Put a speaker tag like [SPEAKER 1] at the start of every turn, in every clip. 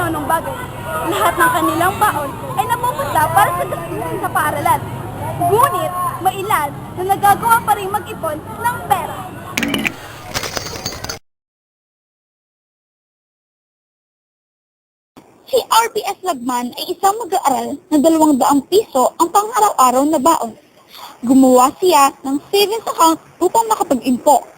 [SPEAKER 1] Ng bagay. Lahat ng kanilang baon ay napupunta para sa gastusin sa paaralan. Ngunit, may ilan na nagagawa pa rin mag-ipon ng pera.
[SPEAKER 2] Si RBS Lagman ay isang mag-aaral na 200 piso ang pang-araw-araw na baon. Gumawa siya ng savings account upang makapag-impok.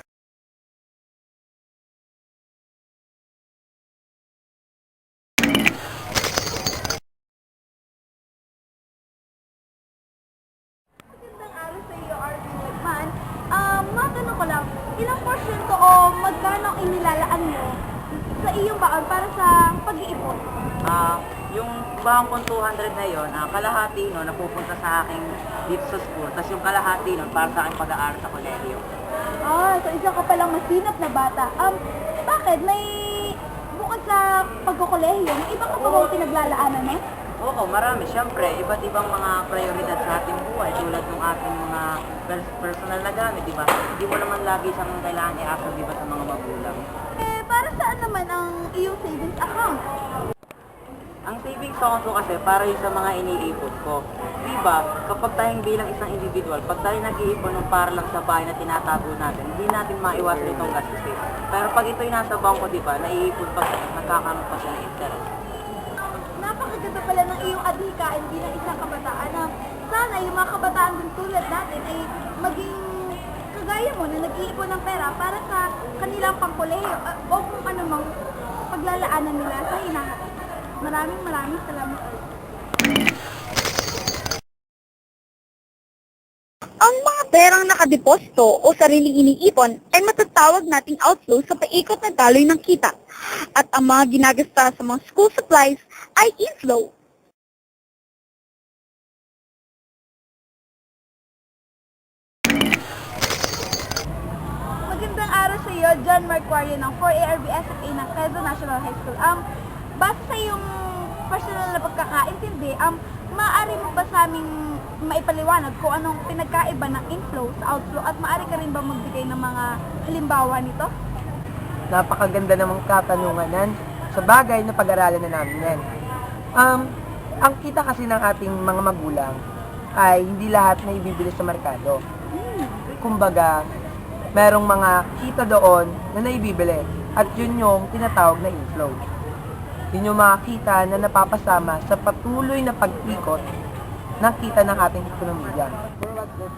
[SPEAKER 1] Matanong ko lang, ilang porsyento o magkano inilalaan mo sa iyong baon para sa pag-iipon?
[SPEAKER 3] Yung baon kong 200 na yun, kalahati nun napupunta sa aking dito sa school, tapos yung kalahati nun para sa aking pag-aaral sa kolehiyo.
[SPEAKER 1] So isa ka palang masinap na bata. Bakit? Bukod sa pagkukolehiyo, may iba ka pa bang pinaglalaanan mo?
[SPEAKER 3] Oo, marami. Siyempre, iba't ibang mga prioridad sa ating buhay tulad ng ating mga personal na gamit, di ba? Hindi mo naman lagi siyang kailangan i-aso, di ba, sa mga magulang.
[SPEAKER 1] Para saan naman ang iyong savings account?
[SPEAKER 3] Ang savings account ko kasi para yun sa mga iniipon ko. Di ba, kapag tayong bilang isang individual, pag tayo nag-iipon ng para lang sa bahay na tinatago natin, hindi natin maiwasan itong gastusin. Pero pag ito'y nasa bangko, di ba, naiipon pa siya, nagkakaroon pa siya ng interest.
[SPEAKER 1] Napakaganda pala ng iyong adhikain bilang isang kabataan na sana yung mga kabataan din tulad natin ay maging kagaya mo na nag-iipon ng pera para sa kanilang pangkolehiyo o kung anumang paglalaanan nila sa hinaharap. Maraming salamat.
[SPEAKER 2] Ang mga perang nakadeposito o sariling iniipon ay matatawag nating outflow sa paikot na daloy ng kita. At ang mga ginagasta sa mga school supplies ay inflow.
[SPEAKER 1] Magandang araw sa iyo, John Marquario ng 4ARBSFA ng Quezon National High School. Base sa iyong personal na pagkakaintindi, maaari mo ba sa aming maipaliwanag kung anong pinagkaiba ng inflow sa outflow at maaari ka rin ba magbigay ng mga halimbawa nito?
[SPEAKER 4] Napakaganda namang katanungan sa bagay na pag-aralan na namin yan. Ang kita kasi ng ating mga magulang ay hindi lahat na ibibili sa merkado. Kumbaga, merong mga kita doon na naibibili at yun yung tinatawag na inflow. Yun yung mga kita na napapasama sa patuloy na pag-ikot ng kita ng ating ekonomiya.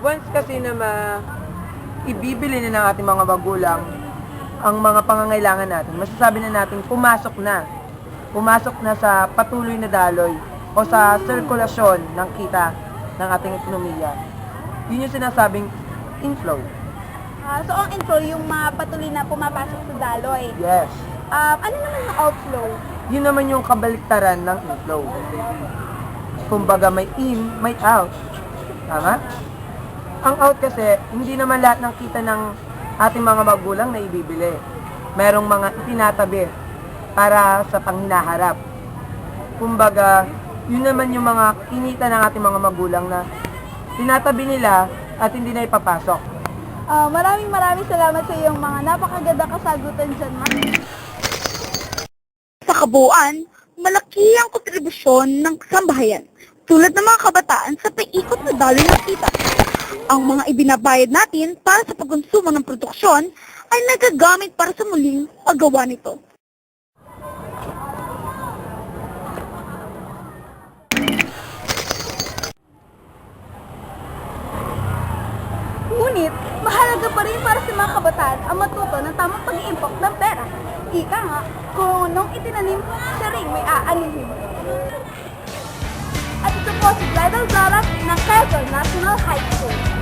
[SPEAKER 4] Once kasi na ibibili na ng ating mga magulang ang mga pangangailangan natin, masasabi na natin pumasok na sa patuloy na daloy o sa sirkulasyon ng kita ng ating ekonomiya. Yun yung sinasabing inflow.
[SPEAKER 1] So ang inflow yung mga patuloy na pumapasok sa daloy.
[SPEAKER 4] Yes.
[SPEAKER 1] Ano naman yung outflow?
[SPEAKER 4] Yun naman yung kabaliktaran ng inflow. Kumbaga may in, may out. Tama? Ang out kasi, hindi naman lahat ng kita ng ating mga magulang na ibibili. Merong mga itinatabi para sa panghinaharap. Kumbaga, yun naman yung mga kinita ng ating mga magulang na tinatabi nila at hindi na ipapasok.
[SPEAKER 1] Maraming salamat sa iyong mga napakaganda kasagutan dyan, Ma.
[SPEAKER 2] Sa kabuuan, malaki ang kontribusyon ng sambahayan, tulad ng mga kabataan sa paikot na daloy ng kita. Ang mga ibinabayad natin para sa pagkonsumo ng produksyon ay nagagamit para sa muling paggawa nito.
[SPEAKER 1] Ngunit, mahalaga pa rin para sa mga kabataan ang matuto ng tamang pag-iimpok ng pera. Ika nga, kung nung itinanim, siya rin may aanihin. At ito po si Bridal Zara ng Quezon National High School.